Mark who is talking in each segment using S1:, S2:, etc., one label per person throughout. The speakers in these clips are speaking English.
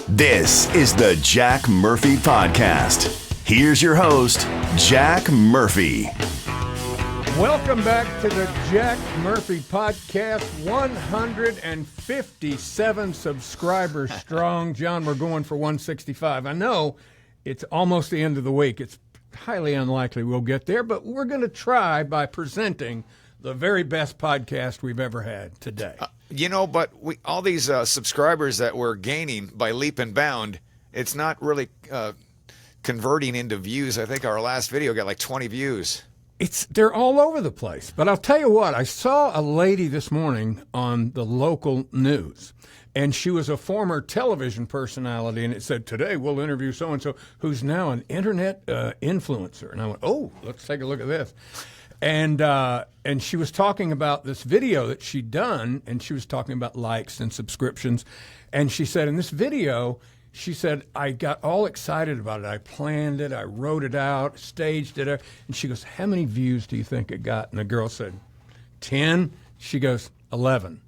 S1: This is the Jack Murphy Podcast. Here's your host, Jack Murphy.
S2: Welcome back to the Jack Murphy Podcast, 157 subscribers strong. John, we're going for 165. I know it's almost the end of the week. It's highly unlikely we'll get there, but we're going to try by presenting the very best podcast we've ever had today.
S3: But all these subscribers that we're gaining by leap and bound, it's not really converting into views. I think our last video got like 20 views.
S2: They're all over the place. But I'll tell you what, I saw a lady this morning on the local news, and she was a former television personality, and it said, today we'll interview so-and-so who's now an internet influencer. And I went, oh, let's take a look at this. And she was talking about this video that she'd done, and she was talking about likes and subscriptions. And she said, in this video, she said, I got all excited about it. I planned it. I wrote it out, staged it. And she goes, how many views do you think it got? And the girl said, 10. She goes, 11.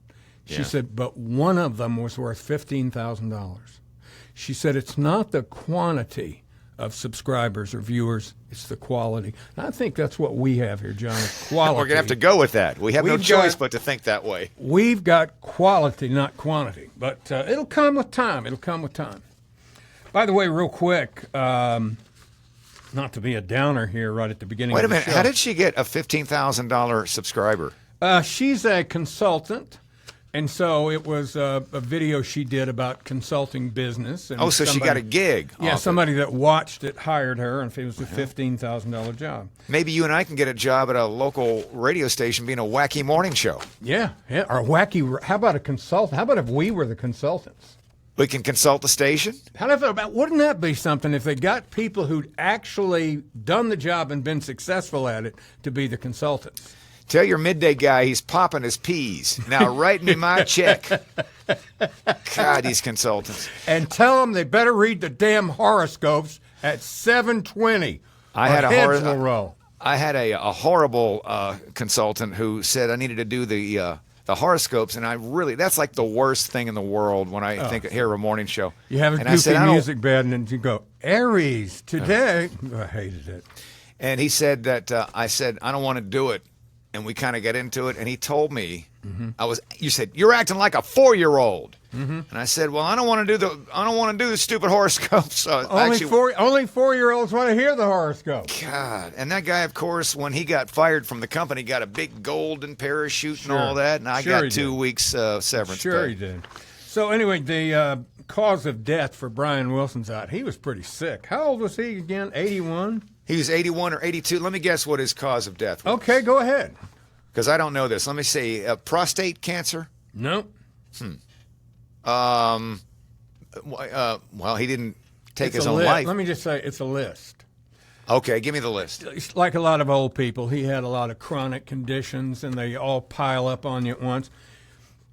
S2: She said, but one of them was worth $15,000. She said, it's not the quantity of subscribers or viewers, it's the quality. And I think that's what we have here, John, is quality.
S3: We're going to have to go with that. We have no choice but to think that way.
S2: We've got quality, not quantity. But it'll come with time. It'll come with time. By the way, real quick, not to be a downer here right at the beginning of the show.
S3: Wait a minute. How did she get a $15,000 subscriber?
S2: She's a consultant, and so it was a video she did about consulting business. And
S3: so she got a gig.
S2: Yeah, somebody that watched it hired her, and it was a $15,000 job.
S3: Maybe you and I can get a job at a local radio station being a wacky morning show.
S2: Yeah, or wacky. How about a consultant? How about if we were the consultants?
S3: We can consult the station?
S2: Wouldn't that be something if they got people who'd actually done the job and been successful at it to be the consultants?
S3: Tell your midday guy he's popping his peas. Now write me my check. God, these consultants.
S2: And tell them they better read the damn horoscopes at 7:20.
S3: I had a horrible consultant who said I needed to do the horoscopes, and that's like the worst thing in the world when I hear a morning show.
S2: You have a goofy music bed, and then you go, Aries, today. I hated it.
S3: And he said that, I said, I don't want to do it. And we kind of got into it, and he told me, you said, you're acting like a 4-year-old. Mm-hmm. And I said, well, I don't want to do the stupid horoscopes. So
S2: only 4-year-olds want to hear the horoscope.
S3: God. And that guy, of course, when he got fired from the company, got a big golden parachute and all that, and I got 2 weeks severance
S2: Sure
S3: pay.
S2: He did. So anyway, the cause of death for Brian Wilson's out. He was pretty sick. How old was he again? 81?
S3: He was 81 or 82. Let me guess what his cause of death was.
S2: Okay, go ahead.
S3: Because I don't know this. Let me see. Prostate cancer?
S2: No.
S3: Well, he didn't take his own life.
S2: Let me just say, it's a list.
S3: Okay, give me the list.
S2: It's like a lot of old people, he had a lot of chronic conditions, and they all pile up on you at once.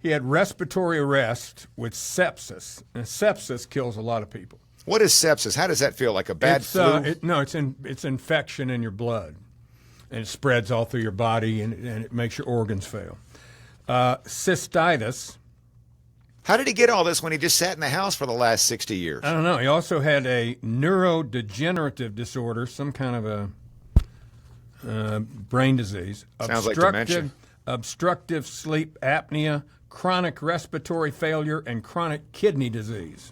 S2: He had respiratory arrest with sepsis, and sepsis kills a lot of people.
S3: What is sepsis? How does that feel? Like a bad flu?
S2: It's infection in your blood, and it spreads all through your body, and it makes your organs fail. Cystitis.
S3: How did he get all this when he just sat in the house for the last 60 years?
S2: I don't know. He also had a neurodegenerative disorder, some kind of a brain disease.
S3: Sounds like dementia.
S2: Obstructive sleep apnea, chronic respiratory failure, and chronic kidney disease.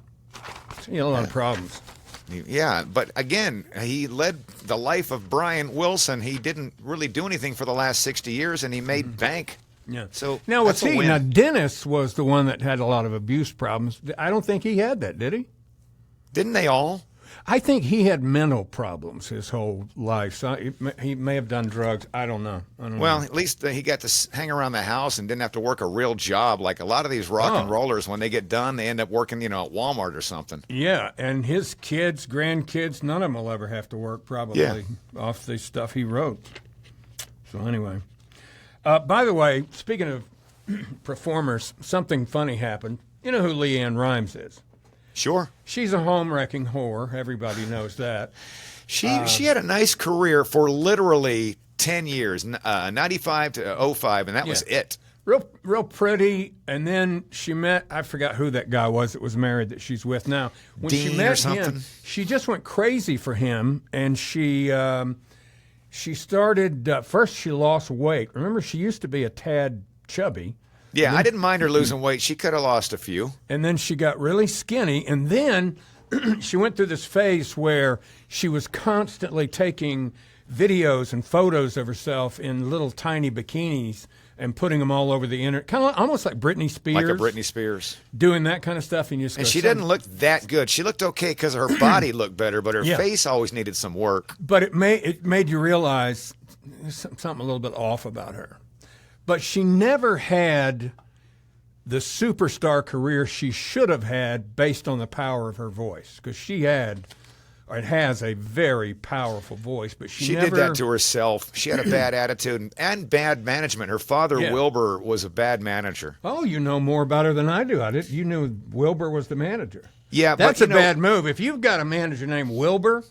S2: So he had a lot of problems.
S3: Yeah, but again, he led the life of Brian Wilson. He didn't really do anything for the last 60 years, and he made bank.
S2: Yeah.
S3: So
S2: now, Dennis was the one that had a lot of abuse problems. I don't think he had that, did he?
S3: Didn't they all?
S2: I think he had mental problems his whole life. So he may have done drugs. I don't know.
S3: At least he got to hang around the house and didn't have to work a real job. Like a lot of these rock and rollers, when they get done, they end up working, at Walmart or something.
S2: Yeah, and his kids, grandkids, none of them will ever have to work probably off the stuff he wrote. So anyway. By the way, speaking of performers, something funny happened. You know who Leanne Rimes is?
S3: Sure.
S2: She's a home-wrecking whore. Everybody knows that.
S3: She had a nice career for literally 10 years, 95 to 05, and that was it.
S2: real pretty. And then she met, I forgot who that guy was that was married that she's with now. When
S3: Dean
S2: she met
S3: or something?
S2: him, she just went crazy for him, and she started. First, she lost weight. Remember, she used to be a tad chubby.
S3: Yeah, I didn't mind her losing weight. She could have lost a few.
S2: And then she got really skinny, and then she went through this phase where she was constantly taking videos and photos of herself in little tiny bikinis and putting them all over the internet, kind of almost like Britney Spears.
S3: Like a Britney Spears.
S2: Doing that kind of stuff. And,
S3: And she didn't look that good. She looked okay because her body looked better, but her
S2: Yeah.
S3: face always needed some work.
S2: But it made you realize there's something a little bit off about her. But she never had the superstar career she should have had based on the power of her voice, because she had, or it has, a very powerful voice. But she
S3: She
S2: never
S3: did that to herself. She had a bad attitude and bad management. Her father,
S2: Yeah.
S3: Wilbur, was a bad manager.
S2: Oh, you know more about her than I do. You knew Wilbur was the manager.
S3: Yeah,
S2: That's
S3: but,
S2: a bad move. If you've got a manager named Wilbur,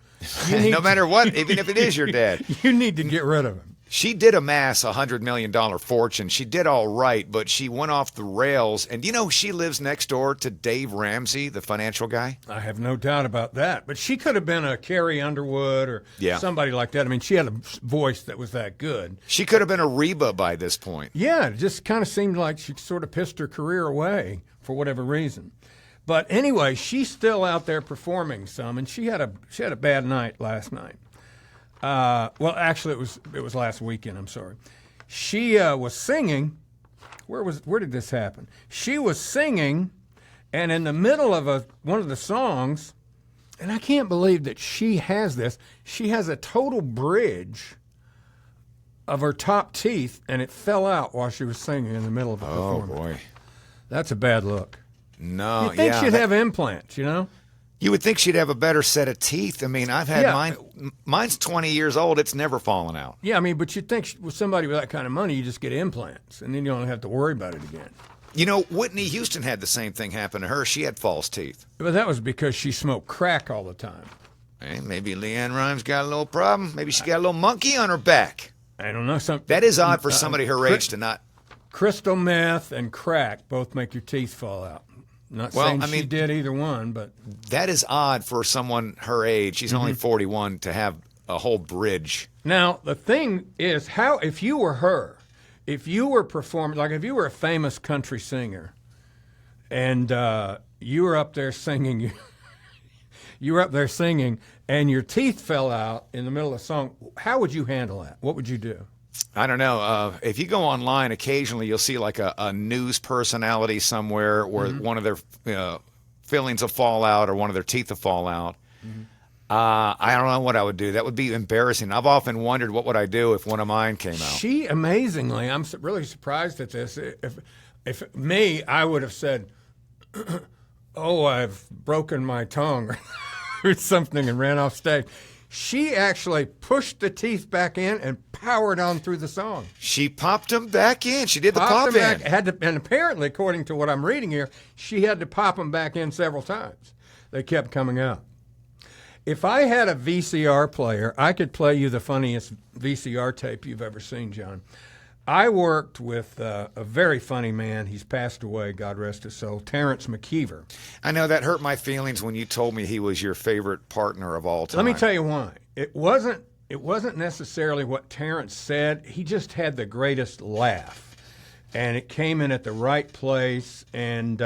S2: you need
S3: no matter what, even if it is your dad.
S2: you need to get rid of him.
S3: She did amass a $100 million fortune. She did all right, but she went off the rails. And you know, she lives next door to Dave Ramsey, the financial guy.
S2: I have no doubt about that. But she could have been a Carrie Underwood or
S3: Yeah.
S2: somebody like that. I mean, she had a voice that was that good.
S3: She could have been a Reba by this point.
S2: Yeah, it just kind of seemed like she sort of pissed her career away for whatever reason. But anyway, she's still out there performing some, and she had a bad night last night. Well, actually, it was last weekend. I'm sorry. She was singing. Where did this happen? She was singing, and in the middle of one of the songs, and I can't believe that she has this. She has a total bridge of her top teeth, and it fell out while she was singing in the middle of a
S3: Oh,
S2: performance.
S3: boy.
S2: That's a bad look.
S3: No,
S2: You think
S3: yeah.
S2: she'd have implants, you know?
S3: You would think she'd have a better set of teeth. I mean, I've had
S2: Yeah.
S3: mine. Mine's 20 years old. It's never fallen out.
S2: Yeah, I mean, but you'd think with somebody with that kind of money, you just get implants, and then you don't have to worry about it again.
S3: You know, Whitney Houston had the same thing happen to her. She had false teeth.
S2: But that was because she smoked crack all the time.
S3: Hey, maybe Leanne Rimes got a little problem. Maybe she got a little monkey on her back.
S2: I don't know.
S3: That is odd for somebody her age to not.
S2: Crystal meth and crack both make your teeth fall out. Not
S3: Well,
S2: saying
S3: I
S2: she
S3: mean-
S2: did either one, but
S3: That is odd for someone her age. She's only 41 to have a whole bridge.
S2: now the thing is, how if you were her, if you were performing, like if you were a famous country singer, and you were up there singing, you were up there singing, and your teeth fell out in the middle of the song, how would you handle that? What would you do?
S3: I don't know. If you go online, occasionally you'll see like a news personality somewhere where one of their fillings will fall out or one of their teeth will fall out. I don't know what I would do. That would be embarrassing. I've often wondered what would I do if one of mine came out.
S2: She amazingly, I'm really surprised at this. If me, I would have said, "Oh, I've broken my tongue," or something, and ran off stage. She actually pushed the teeth back in and powered on through the song.
S3: She popped them back in. She did the
S2: Popped
S3: pop
S2: them
S3: in.
S2: back, and apparently, according to what I'm reading here, she had to pop them back in several times. They kept coming out. If I had a VCR player, I could play you the funniest VCR tape you've ever seen, John. I worked with a very funny man. He's passed away, God rest his soul, Terrence McKeever.
S3: I know that hurt my feelings when you told me he was your favorite partner of all time.
S2: Let me tell you why. It wasn't necessarily what Terrence said. He just had the greatest laugh, and it came in at the right place. And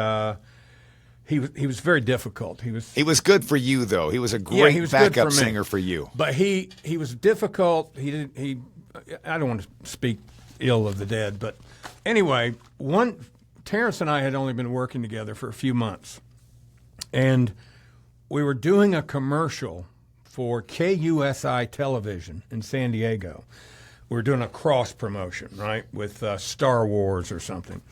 S2: he was very difficult. He was
S3: good for you, though. He was a great
S2: he was good
S3: backup
S2: for me.
S3: singer for you.
S2: But he was difficult. I don't want to speak ill of the dead, but anyway, Terrence and I had only been working together for a few months, and we were doing a commercial for KUSI television in San Diego. We were doing a cross promotion, right, with Star Wars or something,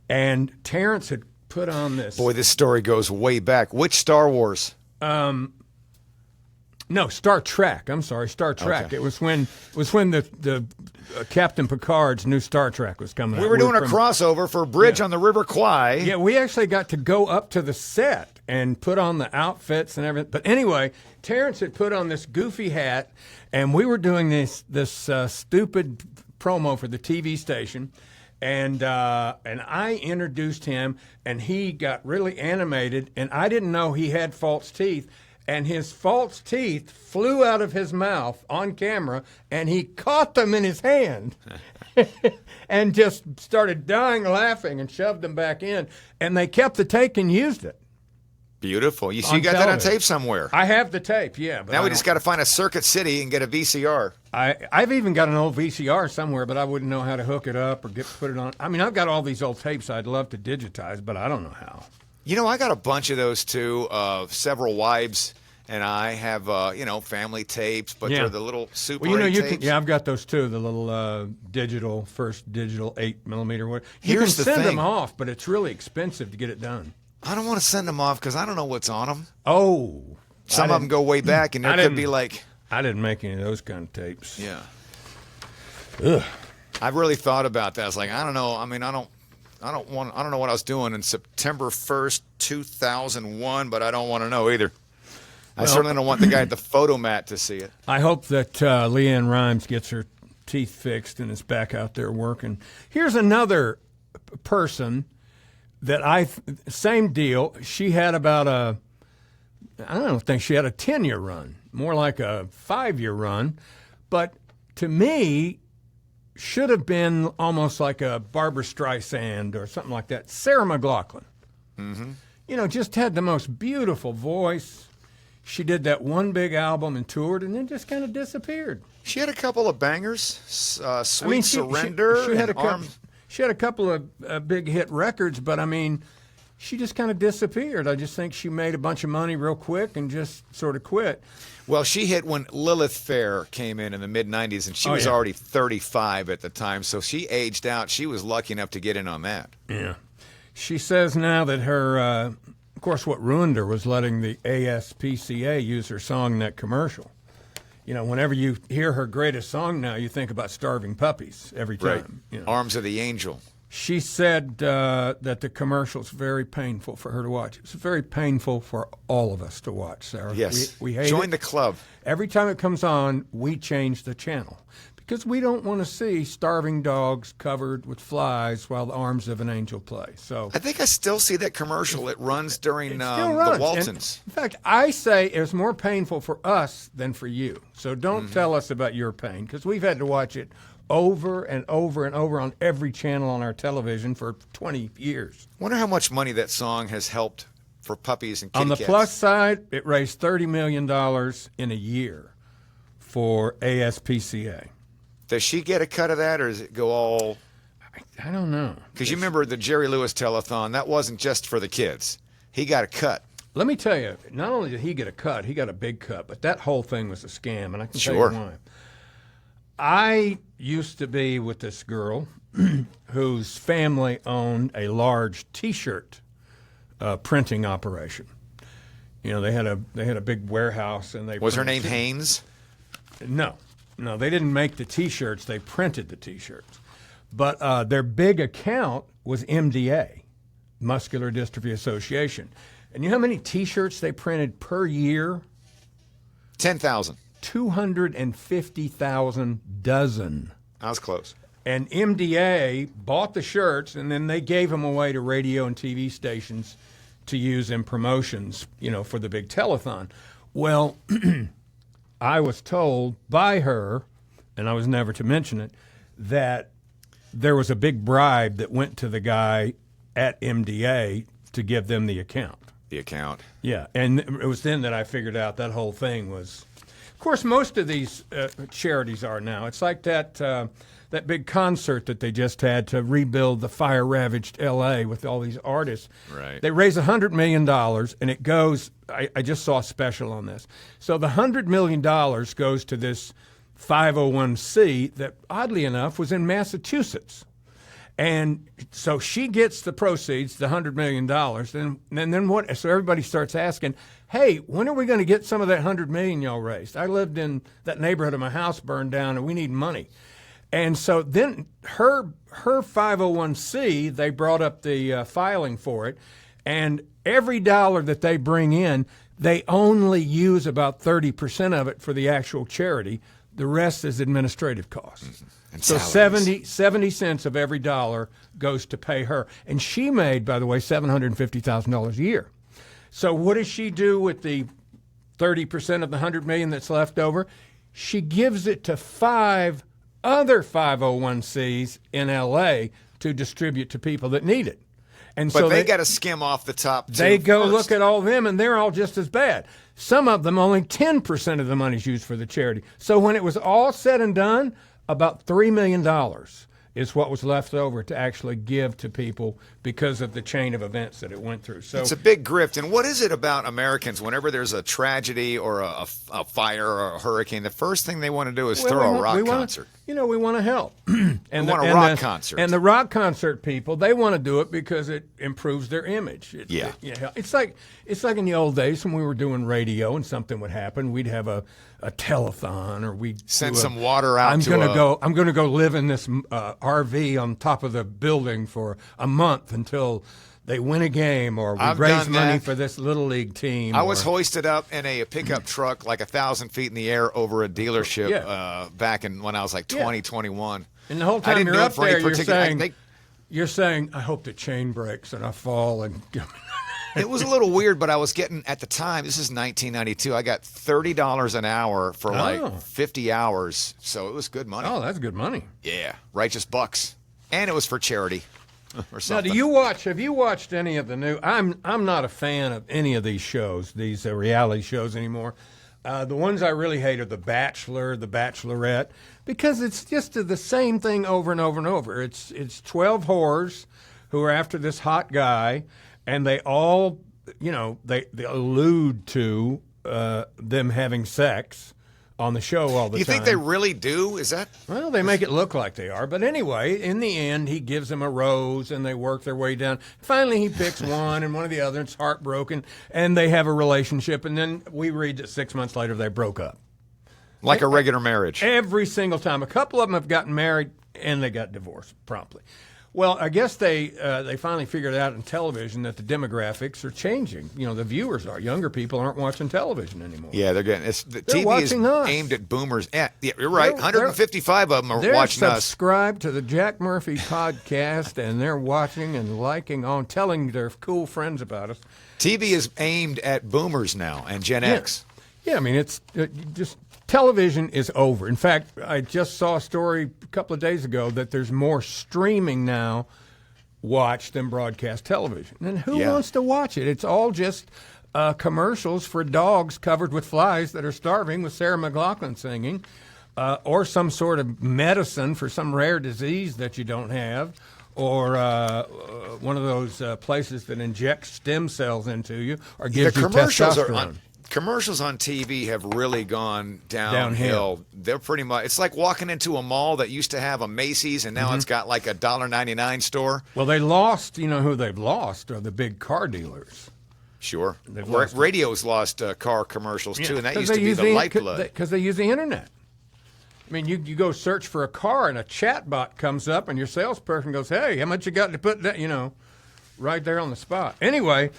S2: and Terrence had put on this.
S3: Boy, this story goes way back. Which Star Wars?
S2: No, Star Trek. I'm sorry, Star Trek.
S3: Okay.
S2: It was when the Captain Picard's new Star Trek was coming out.
S3: We were doing a crossover for Bridge on the River Kwai.
S2: Yeah, we actually got to go up to the set and put on the outfits and everything. But anyway, Terrence had put on this goofy hat, and we were doing this stupid promo for the TV station. And I introduced him, and he got really animated, and I didn't know he had false teeth. And his false teeth flew out of his mouth on camera, and he caught them in his hand and just started dying laughing and shoved them back in. And they kept the tape and used it.
S3: Beautiful. You
S2: On
S3: got that on
S2: television.
S3: tape somewhere.
S2: I have the tape, yeah. But
S3: Now we just got to find a Circuit City and get a VCR.
S2: I've even got an old VCR somewhere, but I wouldn't know how to hook it up or put it on. I mean, I've got all these old tapes I'd love to digitize, but I don't know how.
S3: You know, I got a bunch of those too. Several wives and I have, family tapes, but they're the little Super 8 tapes.
S2: I've got those too. The little first digital 8mm.
S3: Here's the
S2: you can send
S3: thing.
S2: them off, but it's really expensive to get it done.
S3: I don't want to send them off because I don't know what's on them.
S2: Oh,
S3: Some of them go way back, and there could be like.
S2: I didn't make any of those kind of tapes.
S3: Yeah.
S2: Ugh.
S3: I've really thought about that. It's like, I don't know. I mean, I don't know what I was doing in September 1st, 2001, but I don't want to know either. I certainly don't want the guy at the photomat to see it.
S2: I hope that Leanne Rimes gets her teeth fixed and is back out there working. Here's another person that same deal. She had about I don't think she had a 10-year run, more like a 5-year run, but to me, should have been almost like a Barbra Streisand or something like that. Sarah McLachlan. Mm-hmm. Just had the most beautiful voice. She did that one big album and toured, and then just kind of disappeared.
S3: She had a couple of bangers, Sweet Surrender.
S2: She had a couple of big hit records, but I mean, she just kind of disappeared. I just think she made a bunch of money real quick and just sort of quit.
S3: Well, she hit when Lilith Fair came in the mid-'90s, and she was already 35 at the time, so she aged out. She was lucky enough to get in on that.
S2: Yeah. She says now that her, of course, what ruined her was letting the ASPCA use her song in that commercial. Whenever you hear her greatest song now, you think about starving puppies every time.
S3: Right. Arms of the Angel.
S2: She said that the commercial's very painful for her to watch. It's very painful for all of us to watch, Sarah.
S3: Yes.
S2: We hate
S3: Join
S2: it.
S3: the club.
S2: Every time it comes on, we change the channel because we don't want to see starving dogs covered with flies while the Arms of an Angel play. So
S3: I think I still see that commercial. It runs during
S2: it still runs.
S3: the Waltons.
S2: In fact, I say it's more painful for us than for you. So don't tell us about your pain because we've had to watch it over and over and over on every channel on our television for 20 years.
S3: Wonder how much money that song has helped for puppies and kitty
S2: On the
S3: cats.
S2: plus side, it raised $30 million in a year for ASPCA.
S3: Does she get a cut of that, or does it go all?
S2: I don't know.
S3: Because you remember the Jerry Lewis telethon, that wasn't just for the kids. He got a cut.
S2: Let me tell you, not only did he get a cut, he got a big cut, but that whole thing was a scam, and I can tell you why. I used to be with this girl whose family owned a large T-shirt printing operation. They had a big warehouse, and they
S3: Was her name Haynes?
S2: No, they didn't make the T-shirts. They printed the T-shirts. But their big account was MDA, Muscular Dystrophy Association. And you know how many T-shirts they printed per year?
S3: 10,000.
S2: 250,000 dozen.
S3: I was close.
S2: And MDA bought the shirts, and then they gave them away to radio and TV stations to use in promotions, for the big telethon. Well, I was told by her, and I was never to mention it, that there was a big bribe that went to the guy at MDA to give them the account.
S3: The account.
S2: Yeah, and it was then that I figured out that whole thing was. Of course, most of these charities are now. It's like that big concert that they just had to rebuild the fire-ravaged L.A. with all these artists.
S3: Right.
S2: They raise $100 million, and it goes. I just saw a special on this. So the $100 million goes to this 501c that, oddly enough, was in Massachusetts. And so she gets the proceeds, the $100 million, and then what? So everybody starts asking, hey, when are we going to get some of that $100 million y'all raised? I lived in that neighborhood of my house burned down, and we need money. And so then her 501c, they brought up the filing for it, and every dollar that they bring in, they only use about 30% of it for the actual charity. The rest is administrative costs.
S3: And
S2: So
S3: salaries.
S2: 70 cents of every dollar goes to pay her. And she made, by the way, $750,000 a year. So what does she do with the 30% of the $100 million that's left over? She gives it to 5 other 501c in L.A. to distribute to people that need it. And
S3: But
S2: so
S3: they got to skim off the top two
S2: they go
S3: first.
S2: look at all of them, and they're all just as bad. Some of them, only 10% of the money's used for the charity. So when it was all said and done, about $3 million is what was left over to actually give to people because of the chain of events that it went through. So
S3: It's a big grift. And what is it about Americans, whenever there's a tragedy or a fire or a hurricane, the first thing they want to do is throw a rock concert.
S2: We want to help. And
S3: want a rock concert.
S2: And the rock concert people, they want to do it because it improves their image.
S3: Yeah.
S2: It's like in the old days when we were doing radio and something would happen, we'd have a telethon, or we'd
S3: Send
S2: do
S3: some water out
S2: I'm
S3: to
S2: going to go live in this RV on top of the building for a month until they win a game, or we
S3: I've
S2: raise
S3: done
S2: money
S3: that.
S2: for this little league team.
S3: I was hoisted up in a pickup truck like 1,000 feet in the air over a dealership back when I was like 20, 21.
S2: And the whole
S3: I
S2: time
S3: didn't
S2: you're
S3: do it
S2: up
S3: for any
S2: there, you're
S3: particular-
S2: saying, I hope the chain breaks and I fall. And
S3: It was a little weird, but I was getting, at the time, this is 1992, I got $30 an hour for like 50 hours. So it was good money.
S2: Oh, that's good money.
S3: Yeah, righteous bucks. And it was for charity or
S2: Now,
S3: something.
S2: have you watched any of the new? I'm not a fan of any of these shows, these reality shows anymore. The ones I really hate are The Bachelor, The Bachelorette, because it's just the same thing over and over and over. It's 12 whores who are after this hot guy, and they all, they allude to them having sex on the show all the time.
S3: You think they really do? Is that?
S2: Well, they make it look like they are. But anyway, in the end, he gives them a rose, and they work their way down. Finally, he picks one, and one of the other, and it's heartbroken, and they have a relationship. And then we read that 6 months later, they broke up.
S3: Like a regular marriage.
S2: Every single time. A couple of them have gotten married, and they got divorced promptly. Well, I guess they finally figured out in television that the demographics are changing. The viewers are. Younger people aren't watching television anymore.
S3: Yeah, they're getting the TV is
S2: watching us.
S3: aimed at boomers. Yeah, you're right.
S2: They're-
S3: 155 of them are
S2: They're
S3: watching us.
S2: subscribed to the Jack Murphy podcast, and they're watching and liking telling their cool friends about us.
S3: TV is aimed at boomers now and Gen X.
S2: Yeah, I mean, it's just television is over. In fact, I just saw a story a couple of days ago that there's more streaming now watched than broadcast television. And who wants to watch it? It's all just commercials for dogs covered with flies that are starving with Sarah McLachlan singing, or some sort of medicine for some rare disease that you don't have, or one of those places that injects stem cells into you or gives you testosterone.
S3: Commercials on TV have really gone downhill. They're pretty much, it's like walking into a mall that used to have a Macy's and now it's got like a $1.99 store.
S2: Well, they lost, who they've lost are the big car dealers.
S3: Sure.
S2: lost
S3: Radio's lost car commercials too, and that used to be the lifeblood.
S2: Because they use the internet. I mean, you go search for a car and a chat bot comes up and your salesperson goes, hey, how much you got to put that, right there on the spot. Anyway,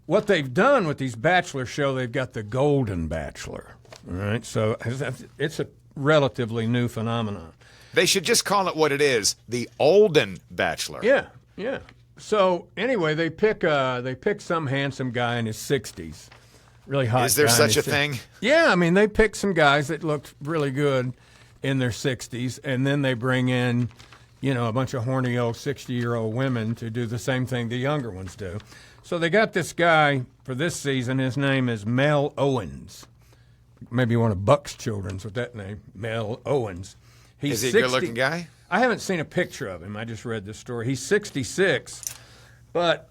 S2: what they've done with these Bachelor show, they've got the Golden Bachelor. All right, so it's a relatively new phenomenon.
S3: They should just call it what it is, the Olden Bachelor.
S2: Yeah. So anyway, they pick some handsome guy in his 60s, really hot.
S3: Is there
S2: guy in
S3: such
S2: his
S3: a thing?
S2: Yeah, I mean, they pick some guys that look really good in their 60s, and then they bring in, a bunch of horny old 60-year-old women to do the same thing the younger ones do. So they got this guy for this season. His name is Mel Owens. Maybe one of Buck's children's with that name, Mel Owens.
S3: Is he a good-looking guy?
S2: I haven't seen a picture of him. I just read this story. He's 66, but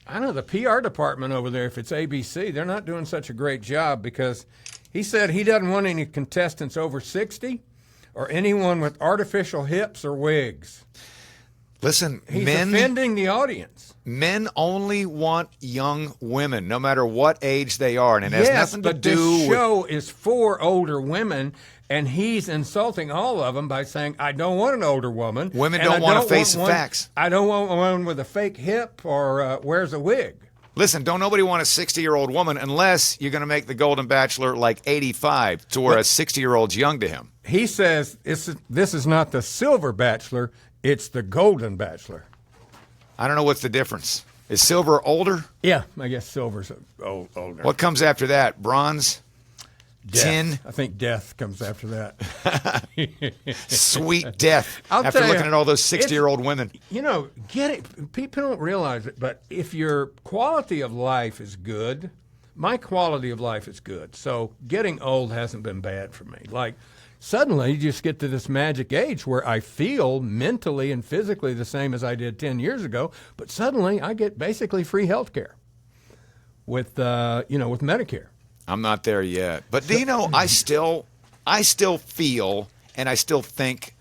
S2: I don't know, the PR department over there, if it's ABC, they're not doing such a great job because he said he doesn't want any contestants over 60 or anyone with artificial hips or wigs.
S3: Listen,
S2: He's offending the audience.
S3: Men only want young women, no matter what age they are, and it has nothing to do
S2: this
S3: with...
S2: show is for older women, and he's insulting all of them by saying, I don't want an older woman.
S3: Women
S2: and
S3: don't want to face the
S2: one,
S3: facts.
S2: I don't want one with a fake hip or wears a wig.
S3: Listen, don't nobody want a 60-year-old woman unless you're going to make the Golden Bachelor like 85 to where a 60-year-old's young to him.
S2: He says this is not the Silver Bachelor, it's the Golden Bachelor.
S3: I don't know what's the difference. Is silver older?
S2: Yeah, I guess silver's older.
S3: What comes after that? Bronze?
S2: Death.
S3: Tin?
S2: I think death comes after that.
S3: Sweet death.
S2: I'll
S3: After
S2: tell you,
S3: looking at all those 60-year-old women.
S2: You know, get it. People don't realize it, but if your quality of life is good, my quality of life is good. So getting old hasn't been bad for me. Like, suddenly you just get to this magic age where I feel mentally and physically the same as I did 10 years ago, but suddenly I get basically free health care with Medicare.
S3: I'm not there yet. But do you know, I still feel and I still think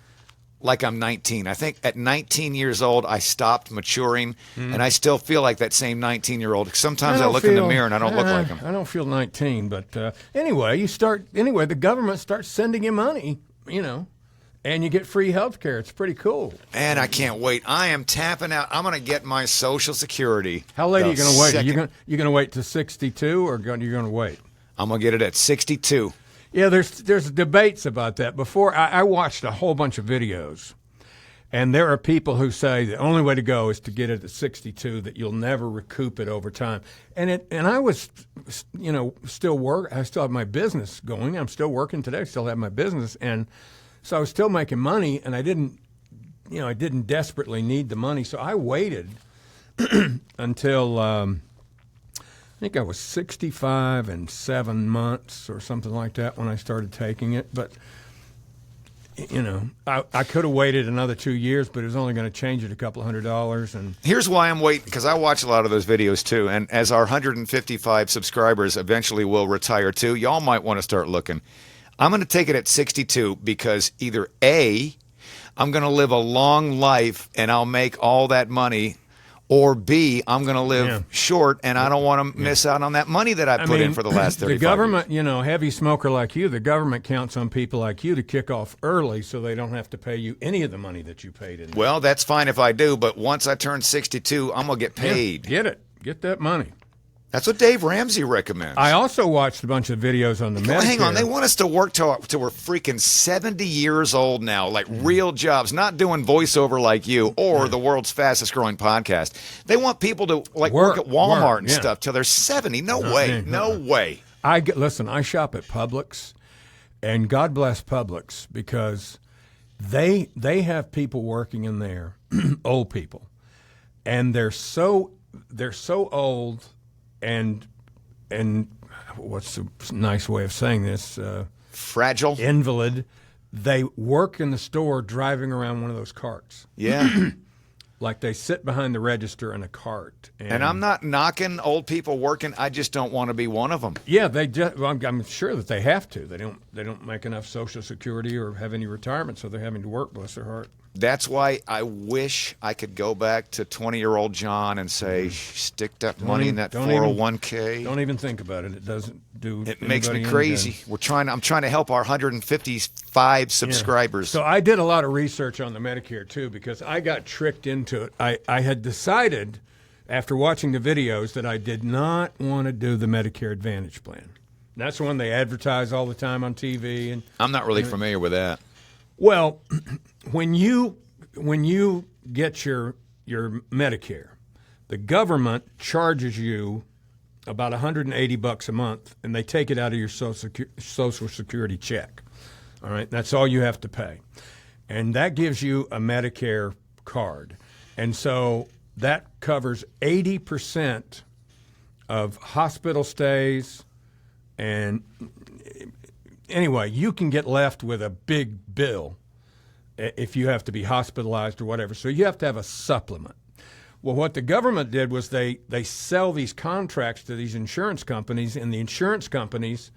S3: like I'm 19. I think at 19 years old, I stopped maturing, and I still feel like that same 19-year-old. Sometimes I look in the mirror and I don't look like him.
S2: I don't feel 19, but anyway, the government starts sending you money, and you get free health care. It's pretty cool.
S3: And I can't wait. I am tapping out. I'm going to get my Social Security.
S2: How late are you going to wait? Are you going to wait to 62, or you're going to wait?
S3: I'm going to get it at 62.
S2: Yeah, there's debates about that. Before, I watched a whole bunch of videos, and there are people who say the only way to go is to get it at 62, that you'll never recoup it over time. And I was, still work. I still have my business going. I'm still working today. I still have my business, and so I was still making money, and I didn't desperately need the money. So I waited until I think I was 65 and 7 months or something like that when I started taking it. But, I could have waited another 2 years, but it was only going to change it a couple $100. And
S3: here's why I'm waiting, because I watch a lot of those videos too. And as our 155 subscribers eventually will retire too, y'all might want to start looking. I'm going to take it at 62 because either A, I'm going to live a long life and I'll make all that money, or B, I'm going to live short and I don't want to miss out on that money that I put in for the last 35
S2: The government,
S3: years.
S2: Heavy smoker like you, the government counts on people like you to kick off early so they don't have to pay you any of the money that you paid in.
S3: Well, that's fine if I do, but once I turn 62, I'm going to get paid.
S2: Yeah, get it. Get that money.
S3: That's what Dave Ramsey recommends.
S2: I also watched a bunch of videos on the Medicare.
S3: Hang on, they want us to work till we're freaking 70 years old now, like real jobs, not doing voiceover like you or the world's fastest growing podcast. They want people to work at Walmart and stuff till they're 70. No way.
S2: Listen, I shop at Publix, and God bless Publix, because they have people working in there, old people, and they're so old. And what's a nice way of saying this?
S3: Fragile.
S2: Invalid. They work in the store driving around one of those carts.
S3: Yeah.
S2: Like they sit behind the register in a cart.
S3: And I'm not knocking old people working. I just don't want to be one of them.
S2: Yeah, I'm sure that they have to. They don't make enough Social Security or have any retirement, so they're having to work, bless their heart.
S3: That's why I wish I could go back to 20-year-old John and say, stick that money in that 401k.
S2: Don't even think about it. It doesn't do.
S3: It makes me crazy. I'm trying to help our 155 subscribers.
S2: So I did a lot of research on the Medicare too, because I got tricked into it. I had decided after watching the videos that I did not want to do the Medicare Advantage plan. That's the one they advertise all the time on TV. And
S3: I'm not really familiar with that.
S2: Well, when you get your Medicare, the government charges you about $180 a month, and they take it out of your Social Security check. All right, that's all you have to pay, and that gives you a Medicare card, and so that covers 80% of hospital stays, and anyway, you can get left with a big bill if you have to be hospitalized or whatever. So you have to have a supplement. Well, what the government did was they sell these contracts to these insurance companies, and the insurance companies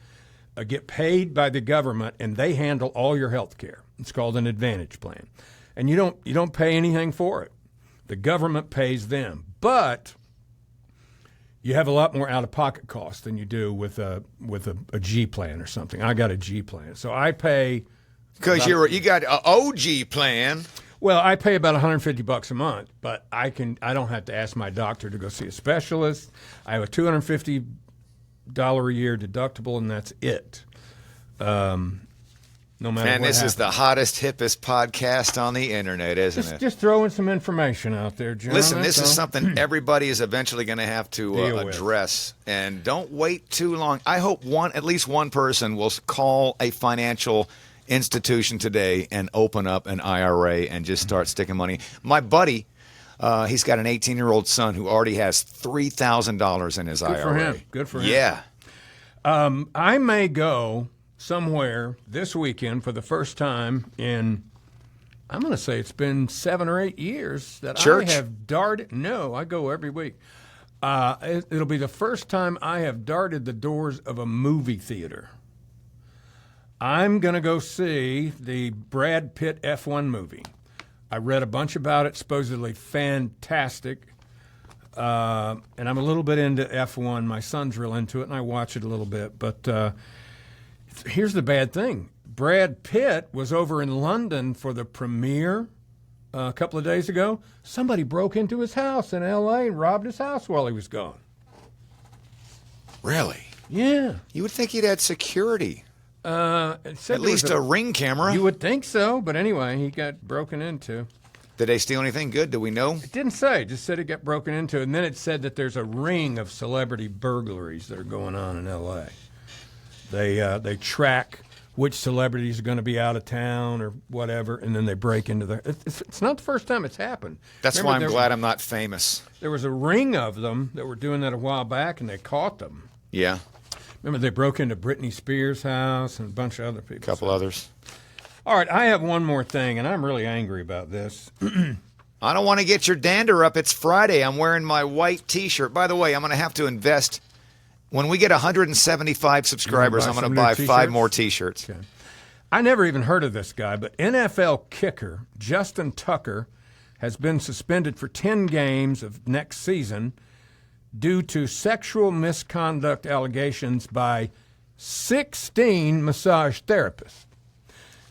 S2: get paid by the government, and they handle all your health care. It's called an Advantage plan. And you don't pay anything for it. The government pays them. But you have a lot more out-of-pocket costs than you do with a G plan or something. I got a G plan, so I pay
S3: because you got an OG plan.
S2: Well, I pay about $150 a month, but I don't have to ask my doctor to go see a specialist. I have a $250 a year deductible, and that's it. No matter
S3: And
S2: what
S3: this is
S2: happens.
S3: the hottest, hippest podcast on the internet, isn't it?
S2: Just throwing some information out there, John.
S3: Listen, this
S2: That's
S3: is
S2: all.
S3: something everybody is eventually going to have to
S2: Deal with.
S3: address. And don't wait too long. I hope at least one person will call a financial institution today and open up an IRA and just start sticking money. My buddy, he's got an 18-year-old son who already has $3,000 in his IRA.
S2: Good for him. Good for him.
S3: Yeah.
S2: I may go somewhere this weekend for the first time in, I'm going to say it's been 7 or 8 years that
S3: Church?
S2: I have darted. No, I go every week. It'll be the first time I have darted the doors of a movie theater. I'm going to go see the Brad Pitt F1 movie. I read a bunch about it, supposedly fantastic. And I'm a little bit into F1. My son's real into it, and I watch it a little bit. But here's the bad thing. Brad Pitt was over in London for the premiere a couple of days ago. Somebody broke into his house in L.A. and robbed his house while he was gone.
S3: Really?
S2: Yeah.
S3: You would think he'd had security.
S2: It said
S3: At
S2: there was
S3: least a ring camera.
S2: You would think so, but anyway, he got broken into.
S3: Did they steal anything good? Do we know?
S2: It didn't say. It just said it got broken into. And then it said that there's a ring of celebrity burglaries that are going on in L.A. They track which celebrities are going to be out of town or whatever, and then they break into their. It's not the first time it's happened.
S3: That's
S2: Remember,
S3: why I'm glad I'm not famous.
S2: There was a ring of them that were doing that a while back, and they caught them.
S3: Yeah.
S2: Remember, they broke into Britney Spears' house and a bunch of other people.
S3: A couple others.
S2: All right, I have one more thing, and I'm really angry about this.
S3: I don't want to get your dander up. It's Friday. I'm wearing my white T-shirt. By the way, I'm going to have to invest. When we get 175 subscribers, I'm going to buy 5 more T-shirts.
S2: Okay. I never even heard of this guy, but NFL kicker Justin Tucker has been suspended for 10 games of next season due to sexual misconduct allegations by 16 massage therapists.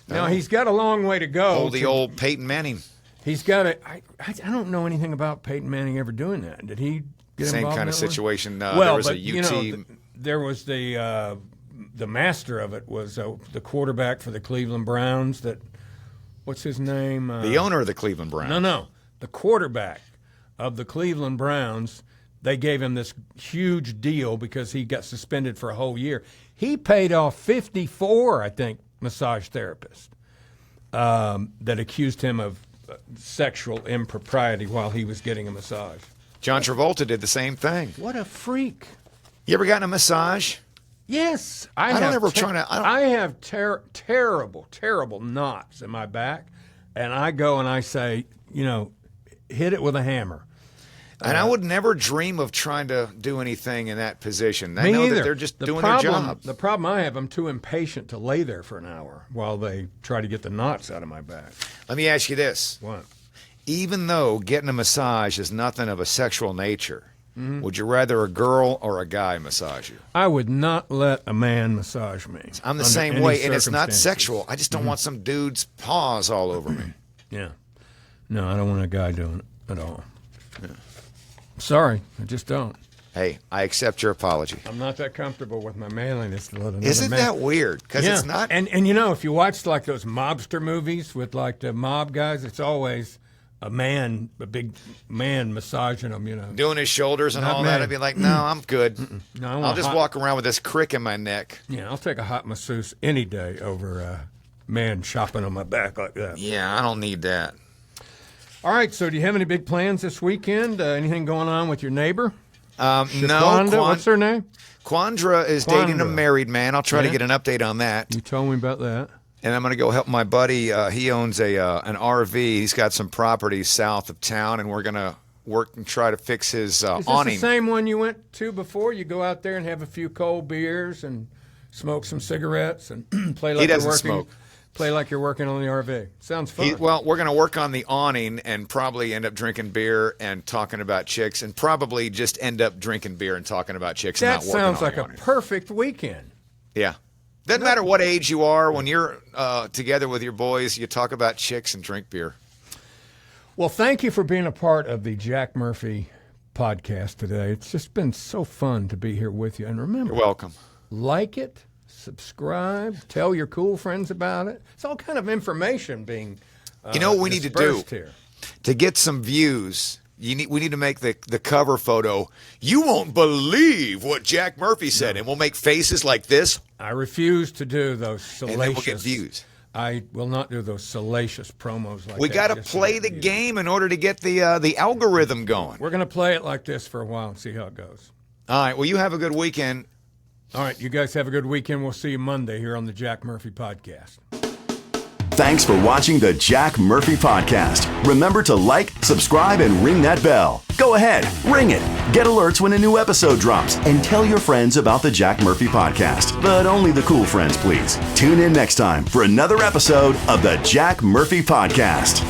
S2: Now, he's got a long way to go.
S3: The old Peyton Manning.
S2: He's got a. I don't know anything about Peyton Manning ever doing that. Did he get
S3: Same
S2: involved
S3: kind
S2: in
S3: of
S2: that one?
S3: situation.
S2: Well,
S3: there was
S2: but,
S3: a UT.
S2: there was the master of it was the quarterback for the Cleveland Browns. What's his name?
S3: The owner of the Cleveland Browns.
S2: No, the quarterback of the Cleveland Browns. They gave him this huge deal because he got suspended for a whole year. He paid off 54, I think, massage therapists that accused him of sexual impropriety while he was getting a massage.
S3: John Travolta did the same thing.
S2: What a freak!
S3: You ever gotten a massage?
S2: Yes,
S3: I don't
S2: have
S3: ever try to- I don't-
S2: I have terrible knots in my back, and I go and I say, hit it with a hammer.
S3: And I would never dream of trying to do anything in that position. I
S2: Me
S3: know
S2: either.
S3: that they're just
S2: The
S3: doing
S2: problem,
S3: their job.
S2: The problem I have, I'm too impatient to lay there for an hour while they try to get the knots out of my back.
S3: Let me ask you this.
S2: What?
S3: Even though getting a massage is nothing of a sexual nature,
S2: Mm-hmm.
S3: would you rather a girl or a guy massage you?
S2: I would not let a man massage me.
S3: I'm the
S2: under
S3: same
S2: any
S3: way, and it's not
S2: circumstances.
S3: sexual. I just don't want some dude's paws all over me.
S2: Yeah. No, I don't want a guy doing it at all. Sorry, I just don't.
S3: Hey, I accept your apology.
S2: I'm not that comfortable with my manliness to let another
S3: Isn't
S2: man.
S3: that weird? Because
S2: Yeah.
S3: it's not.
S2: And if you watch like those mobster movies with like the mob guys, it's always a big man massaging them,
S3: Doing his shoulders and
S2: Not
S3: all
S2: me.
S3: that, I'd be like, no, I'm good.
S2: No, I want
S3: I'll just
S2: hot-
S3: walk around with this crick in my neck.
S2: Yeah, I'll take a hot masseuse any day over a man shopping on my back like that.
S3: Yeah, I don't need that.
S2: All right, so do you have any big plans this weekend? Anything going on with your neighbor?
S3: No,
S2: Shaquanda, what's her name?
S3: Quandra is dating a
S2: Quandra.
S3: married man. I'll try to
S2: Yeah.
S3: get an update on that.
S2: You told me about that.
S3: And I'm going to go help my buddy. He owns an RV. He's got some property south of town, and we're going to work and try to fix his
S2: Is this
S3: awning.
S2: the same one you went to before? You go out there and have a few cold beers and smoke some cigarettes and play like
S3: He doesn't
S2: you're working.
S3: smoke.
S2: Play like you're working on the RV. Sounds fun.
S3: Well, we're going to work on the awning and probably end up drinking beer and talking about chicks, and probably just end up drinking beer and talking about chicks and
S2: that
S3: not working
S2: sounds
S3: on
S2: like
S3: the
S2: a
S3: awning.
S2: perfect weekend.
S3: Yeah. Doesn't matter what age you are. When you're together with your boys, you talk about chicks and drink beer.
S2: Well, thank you for being a part of the Jack Murphy podcast today. It's just been so fun to be here with you. And remember,
S3: You're welcome.
S2: Like it, subscribe, tell your cool friends about it. It's all kind of information being
S3: You know what we need to do
S2: dispersed here.
S3: to get some views? We need to make the cover photo. You won't believe what Jack Murphy said, and we'll make faces like this,
S2: I refuse to do those salacious.
S3: and then we'll get views.
S2: I will not do those salacious promos like
S3: We
S2: that.
S3: got to
S2: just
S3: play
S2: get
S3: the
S2: views.
S3: game in order to get the algorithm going.
S2: We're going to play it like this for a while and see how it goes.
S3: All right. Well, you have a good weekend.
S2: All right, you guys have a good weekend. We'll see you Monday here on the Jack Murphy Podcast.
S1: Thanks for watching the Jack Murphy Podcast. Remember to like, subscribe, and ring that bell. Go ahead, ring it. Get alerts when a new episode drops, and tell your friends about the Jack Murphy Podcast. But only the cool friends, please. Tune in next time for another episode of the Jack Murphy Podcast.